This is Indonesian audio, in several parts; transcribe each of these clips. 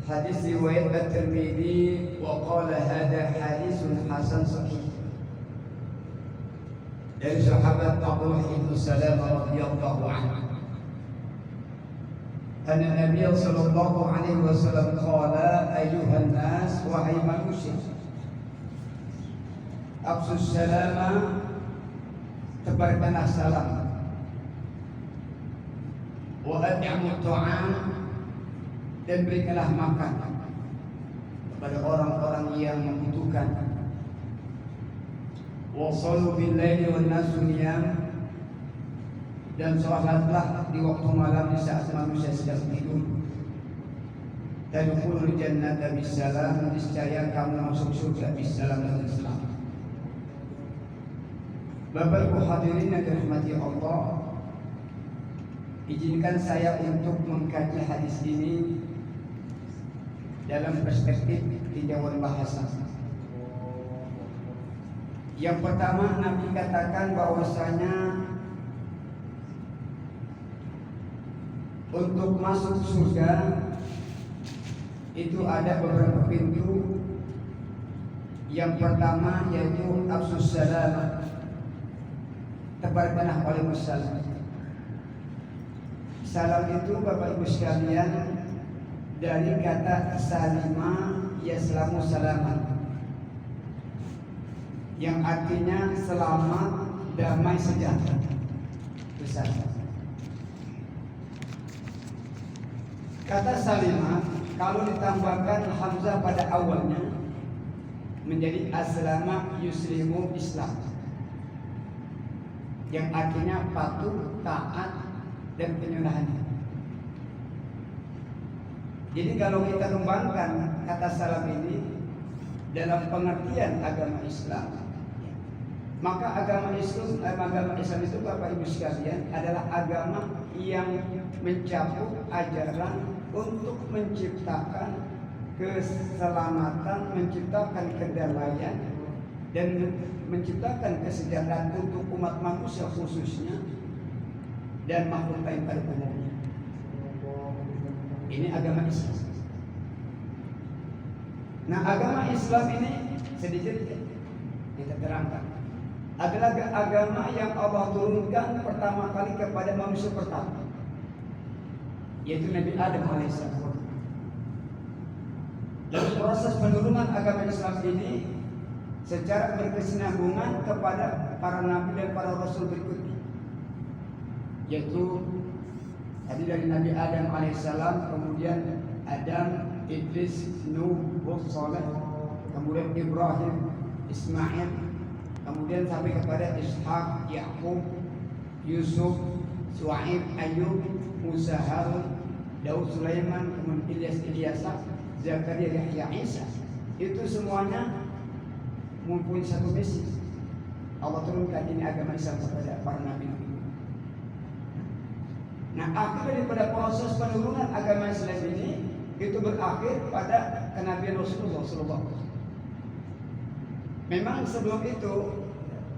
Hadis riwayat At-Tirmidzi wa qala hadha hadisun hasan sahih. Dari sahabat Abdullah bin Salam radhiyallahu anhu. Anna Nabi sallallahu alaihi wasallam qala ayyuhan nas wahai manusia. Afsus salama, tebarkanlah salam. Wa at'imut ta'am, dan berikanlah makan kepada orang-orang yang membutuhkan. Wa shallu bil laili wan nasu niyam, dan salatlah di waktu malam di saat manusia sedang tidur. Tadkhulul jannata bisalam, niscaya kamu masuk surga bisalam dengan selamat. Bapak Ibu hadirin yang dirahmati Allah, izinkan saya untuk mengkaji hadis ini dalam perspektif tinjauan bahasa. Yang pertama, Nabi katakan bahwasanya untuk masuk surga itu ada beberapa pintu. Yang pertama yaitu afsus salam, tebarkanlah waalaikumsalam. Salam itu Bapak Ibu sekalian dari kata salima yaslamu salaman, yang artinya selamat, damai, sejahtera. Besar. Kata salima kalau ditambahkan hamzah pada awalnya menjadi aslama yuslimu islam, yang artinya patuh, taat, dan penyerahan. Jadi kalau kita kembangkan kata salam ini dalam pengertian agama Islam, maka agama Islam itu Bapak Ibu sekalian adalah agama yang mencakup ajaran untuk menciptakan keselamatan, menciptakan kedamaian, dan menciptakan kesejahteraan untuk umat manusia khususnya dan makhluk lain pada umumnya. Ini agama Islam. Nah, agama Islam ini sedikit kita terangkan adalah agama yang Allah turunkan pertama kali kepada manusia pertama, yaitu Nabi Adam alaihissalam. Dalam proses penurunan agama Islam ini secara berkesinambungan kepada para nabi dan para rasul berikutnya, yaitu tadi dari Nabi Adam alaihissalam, kemudian Adam, Idris, Nuh, Saleh, kemudian Ibrahim, Ismail, kemudian sampai kepada Ishak, Yakub, Yusuf, Shu'aib, Ayub, Musa, Harun, Daud, Sulaiman, kemudian Ilyas, Zakaria, Yahya, Isa. Itu semuanya mempunyai satu misi. Allah turunkan ini agama Islam kepada para nabi. Nah, akhir daripada proses penurunan agama Islam ini itu berakhir pada kenabian Rasulullah SAW. Memang sebelum itu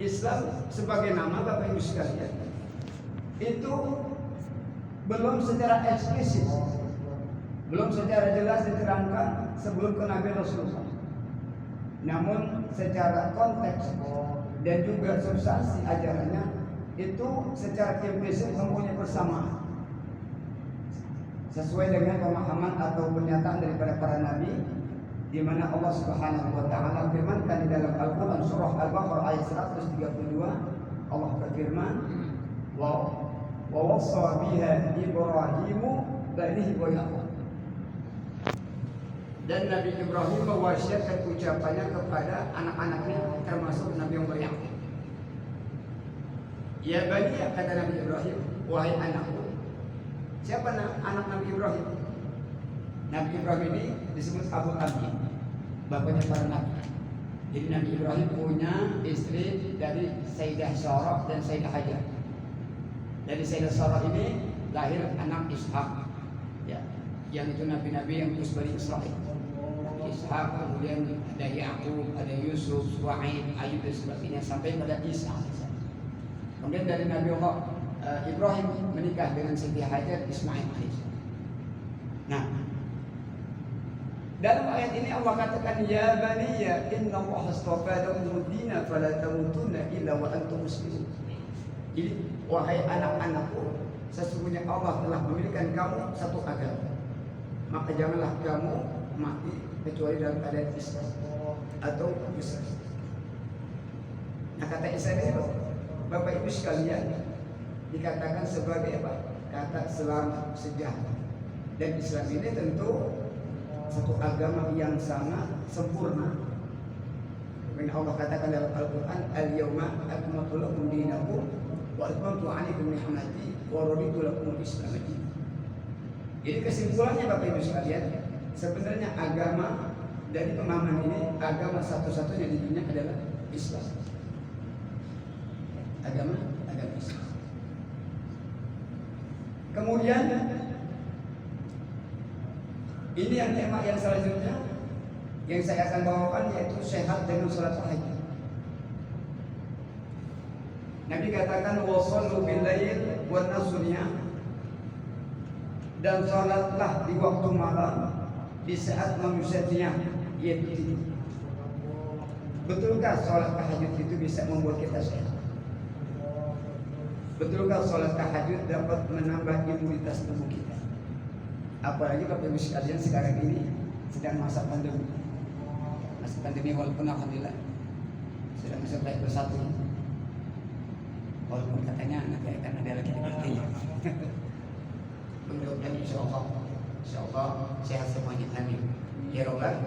Islam sebagai nama Bapak Ibu sekalian itu belum secara eksplisit, belum secara jelas diterangkan sebelum kenabian Rasulullah. Namun secara konteks dan juga substansi ajarannya itu secara implisit mempunyai persamaan sesuai dengan pemahaman atau pernyataan daripada para nabi, di mana Allah Subhanahu wa taala firmankan di dalam Al-Qur'an surah Al-Baqarah ayat 132, Allah berfirman, wa wassa biha Ibrahimu banihi wa Yaqub. Dan Nabi Ibrahim mewasiatkan ucapannya kepada anak-anaknya termasuk Nabi Yaqub. Ya bani, kata Nabi Ibrahim, wahai anakku. Siapa anak Nabi Ibrahim? Nabi Ibrahim ini disebut Abu Abi, bapaknya para nabi. Jadi Nabi Ibrahim punya istri dari Sayyidah Sarah dan Sayyidah Hajar. Dari Sayyidah Sarah ini lahir anak Ishak, ya, yang itu nabi-nabi yang terus Bani Israil. Ishak, kemudian ada Yakub, ada Yusuf, Shu'aib, Ayub dan sebagainya sampai pada Isa. Kemudian dari Nabi Allah Ibrahim menikah dengan Siti Hajar, Ismail AS. Nah, Dalam ayat ini Allah katakan ya baniya inna Allah astafa lakumud dina fala tamutunna illa wa antum muslimun. Jadi wahai anak-anakku, sesungguhnya Allah telah memberikan kamu satu agama. Maka janganlah kamu mati kecuali dalam keadaan Islam atau Muslim. Nah, kata Islam ini Bapak Ibu sekalian dikatakan sebagai apa? Kata selamat sejahtera. Dan Islam ini tentu satu agama yang sangat sempurna. Karena Allah katakan dalam Al-Quran, Al-Yawma akmaltu lakum dinakum wa atmamtu 'alaikum ni'mati wa raditu lakum al-Islam dinan. Jadi kesimpulannya Bapak Ibu sekalian, sebenarnya agama dari pemahaman ini, agama satu-satunya di dunia adalah Islam. Agama Islam. Kemudian ini yang tema yang selanjutnya yang saya akan bawakan yaitu sehat dengan sholat tahajud. Nabi katakan wassallu bil lail wan nasriyah, dan sholatlah di waktu malam di saat manusia diam yaitu tidur. Betulkah sholat tahajud itu bisa membuat kita sehat? Betulkah sholat tahajud dapat menambah imunitas tubuh kita? Apalagi Bapak Ibu sekalian sekarang ini sedang masa pandemi. Masa pandemi walaupun alhamdulillah sudah masuk baik bersatu. Walaupun katanya nanti akan ada lagi dibertinya. Mudah-mudahan insya Allah sehat semuanya, amin. Ya Rabbal.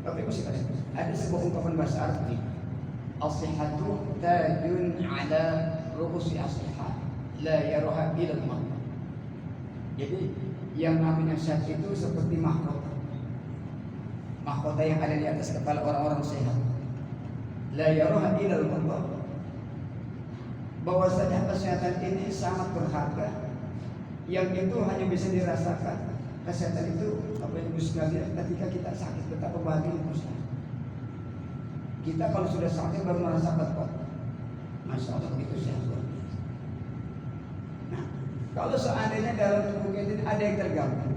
Bapak Ibu sekalian, ada sebuah ungkapan bahasa Arab ini. As-sihhatu tajun ala ru'usi as-sihhat la yaraha illa al-maut. Jadi yang namanya sehat itu seperti mahkota. Mahkota yang ada di atas kepala orang-orang sehat. La yaraha illa al-maut. Bahwasanya kesehatan ini sangat berharga. Yang itu hanya bisa dirasakan. Kesehatan itu Bapak Ibu sekalian ketika kita sakit, betapa bahagia itu. Kita kalau sudah sakit baru merasakan kok. Masya Allah begitu sehat. Nah, kalau seandainya dalam tubuh kita ini ada yang terganggu,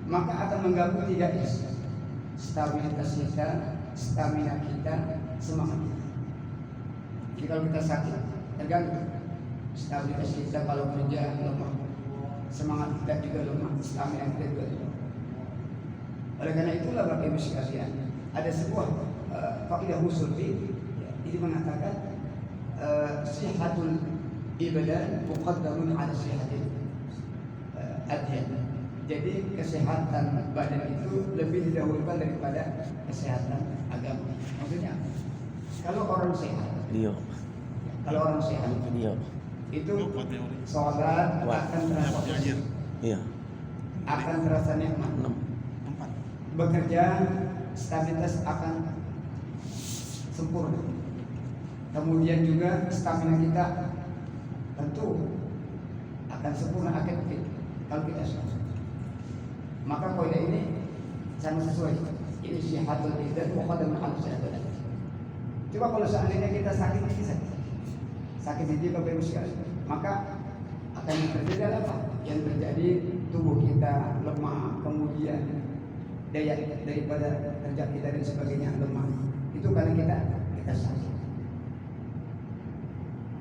maka akan mengganggu tiga isu: stamina kita, semangat kita. Jadi kalau kita sakit, terganggu stabilitas kita, kalau kerja lemah, semangat kita juga lemah, stamina kita juga lemah. Oleh karena itulah Bapak Ibu sekalian, ada sebuah faedah usul ini mengatakan sihatul ibadah muqaddamun ala sihatil adyan. Jadi kesehatan badan itu lebih didahulukan daripada kesehatan agama. Maksudnya kalau orang sehat, itu sholat akan terasa, akan terasa nikmat. Bekerja stabilitas akan sempurna. Kemudian juga stamina kita tentu akan sempurna, akan fit kalau kita sehat. Maka poin ini sangat sesuai. Ini sihatul ibadah muqaddamun ala sihatul adyan. Coba kalau seandainya kita sakit ini Bapak Ibu sekalian, maka akan terjadi apa? Yang terjadi tubuh kita lemah, kemudian daya daripada kerja kita dan sebagainya lemah. Itu karena kita sakit.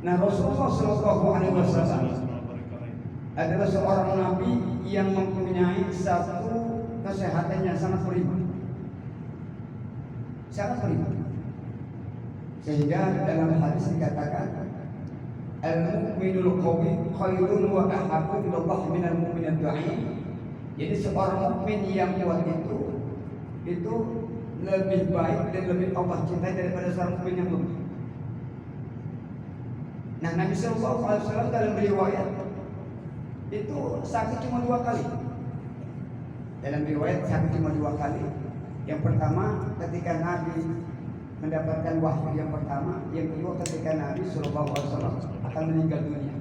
Nah, Rasulullah SAW adalah seorang nabi yang mempunyai satu kesehatan yang sangat prima. Sehingga dalam hadis dikatakan al-mu'minul qawi khairun wa ahabbu ila Allah minal mu'minid dha'if. Jadi seorang mukmin yang kuat itu lebih baik dan lebih Allah cintai daripada seorang mukmin yang lemah. Nah, Nabi Sallallahu Alaihi Wasallam dalam riwayat itu sakit cuma 2 kali. Dalam riwayat sakit cuma 2 kali. Yang pertama ketika Nabi mendapatkan wahyu yang pertama, yang kedua ketika Nabi Sallallahu Alaihi Wasallam akan meninggal dunia.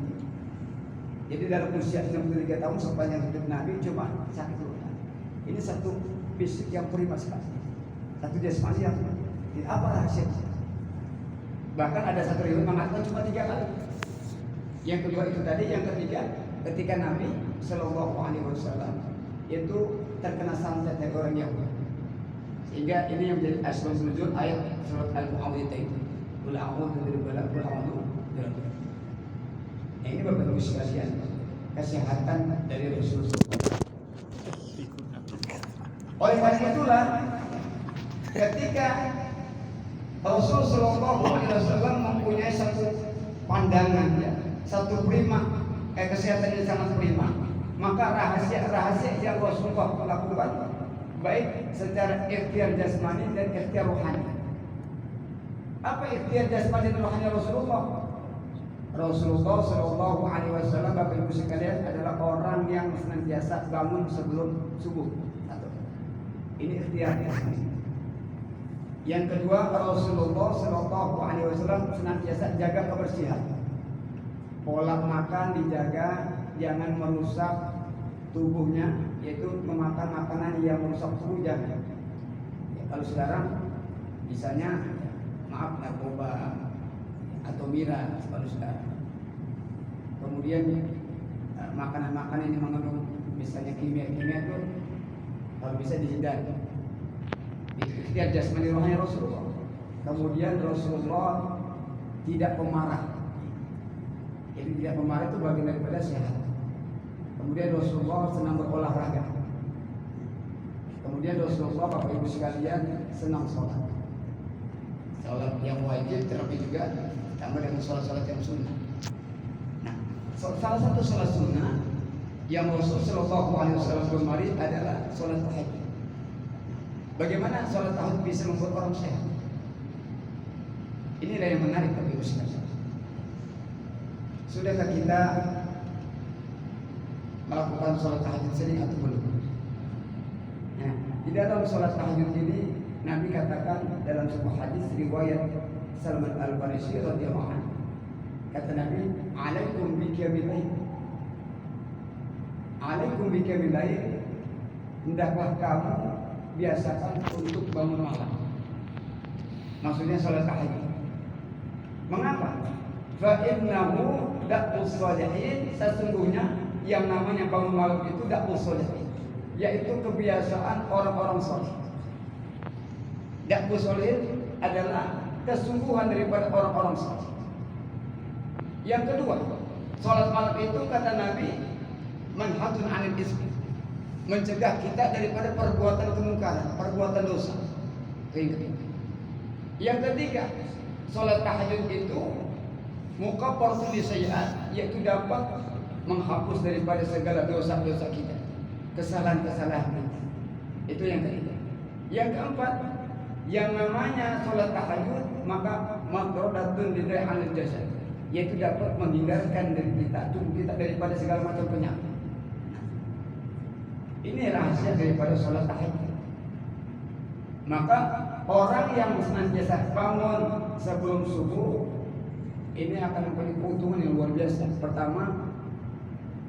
Jadi dalam usia 63 tahun sepanjang hidup Nabi cuma sakit 2 kali. Ini satu fisik yang prima sekali, satu jasmani yang apa rahasianya? Bahkan ada satu riwayat mengatakan cuma 3 kali. Yang kedua itu tadi, yang ketiga ketika Nabi Sallallahu Alaihi Wasallam itu terkena santet dari orang Yahudi. Sehingga ini yang menjadi asbab nuzul ayat surat Al-Mu'awwidah itu. Qul a'udzu birabbil falaq. Ini Bapak Ibu sekalian, kesehatan dari Rasulullah. Oleh karena itulah ketika Rasul Shallallahu Alaihi Wasallam mempunyai satu pandangan, ya, satu prima, kesehatan yang sangat prima, maka rahasia yang Rasulullah lakukan baik secara ikhtiar jasmani dan ikhtiar rohani. Apa ikhtiar jasmani dan rohani Rasulullah? Rasulullah Shallallahu Alaihi Wasallam, Bapak Ibu sekalian, adalah orang yang senantiasa bangun sebelum subuh. Ini ikhtiar jasmani. Yang kedua, Rasulullah Shallallahu Alaihi Wasallam senantiasa jaga kebersihan. Pola makan dijaga, jangan merusak tubuhnya, yaitu memakan makanan yang merusak tubuh jangan. Ya, kalau sekarang, misalnya, maaf, narkoba atau miras kalau sekarang. Kemudian makanan-makanan yang mengandung misalnya kimia-kimia itu kalau bisa dihindari. Itu ikhtiar jasmani rohani Rasulullah. Kemudian Rasulullah tidak pemarah. Jadi tidak pemarah itu bagian daripada sehat. Kemudian Rasulullah senang berolahraga. Kemudian Rasulullah, Bapak Ibu sekalian, senang sholat. Sholat yang wajib terlebih juga ditambah dengan sholat-sholat yang sunnah. Nah, salah satu sholat sunnah yang Rasulullah Shallallahu Alaihi Wasallam gemari adalah sholat tahajud. Bagaimana sholat tahajud bisa membuat orang sehat? Inilah yang menarik Bapak Ibu sekalian. Sudahkah kita melakukan sholat tahajud sering atau belum? Nah, di dalam sholat tahajud ini Nabi katakan dalam sebuah hadis riwayat Salman Al-Farisi radhiyallahu anhu, kata Nabi, "Alaikum biqiyamil lail." Alaikum biqiyamil lail. Hendaklah kamu biasakan untuk bangun malam. Maksudnya sholat tahajud. Mengapa? Fa innahu da'us shalihin, sesungguhnya yang namanya bangun malam itu da'us shalihin, yaitu kebiasaan orang-orang saleh. Da'us shalihin adalah kesungguhan daripada orang-orang saleh. Yang kedua, sholat malam itu kata Nabi manhatun 'anil ismi, mencegah kita daripada perbuatan kemungkaran, perbuatan dosa. Yang ketiga, sholat tahajud itu mukaffaratun lisayyi'at, yaitu dapat menghapus daripada segala dosa-dosa kita, kesalahan-kesalahan kita. Itu yang ketiga. Yang keempat, yang namanya sholat tahajud maka maghradatun lidai 'anil jasad, yaitu dapat menghindarkan dari kita, tubuh kita daripada segala macam penyakit. Ini rahasia daripada sholat tahajud. Maka orang yang senantiasa bangun sebelum subuh ini akan mempunyai keuntungan yang luar biasa. Pertama,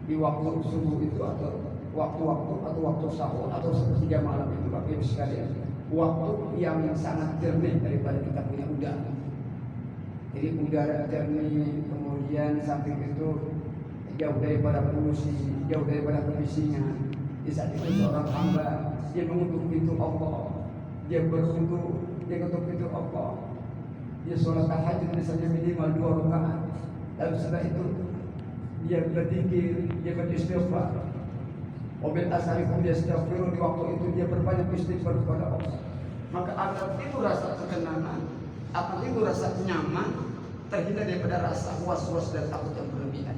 di waktu subuh itu atau waktu sahur atau sepertiga malam itu, Bapak Ibu sekalian, waktu yang sangat jernih daripada kita punya udara. Jadi udara jernih, kemudian samping itu jauh daripada polusi, jauh daripada kebisingan. Di saat itu seorang hamba dia mengutuk pintu Allah, dia berwudu, dia ketuk pintu Allah, dia sholat tahajud misalnya minimal 2 rakaat. Lalu setelah itu dia berzikir, dia beristighfar. Wabil asarikum dia istighfar, di waktu itu dia berbanyak istighfar kepada Allah. Maka akan timbul rasa ketenangan, akan timbul rasa nyaman, terhindar daripada rasa was-was dan takut yang berlebihan.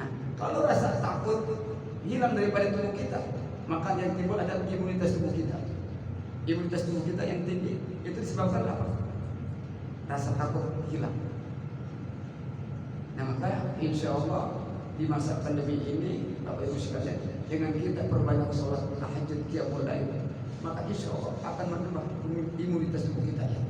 Nah, kalau rasa takut hilang daripada tubuh kita, maka yang timbul adalah imunitas tubuh kita. Imunitas tubuh kita yang tinggi itu disebabkan apa? Rasa takut hilang. Nah, maka insya Allah di masa pandemi ini, Bapak Ibu sekalian, dengan kita perbanyak sholat tahajud qiyamul lail, maka insya Allah akan menambah imunitas tubuh kita ya.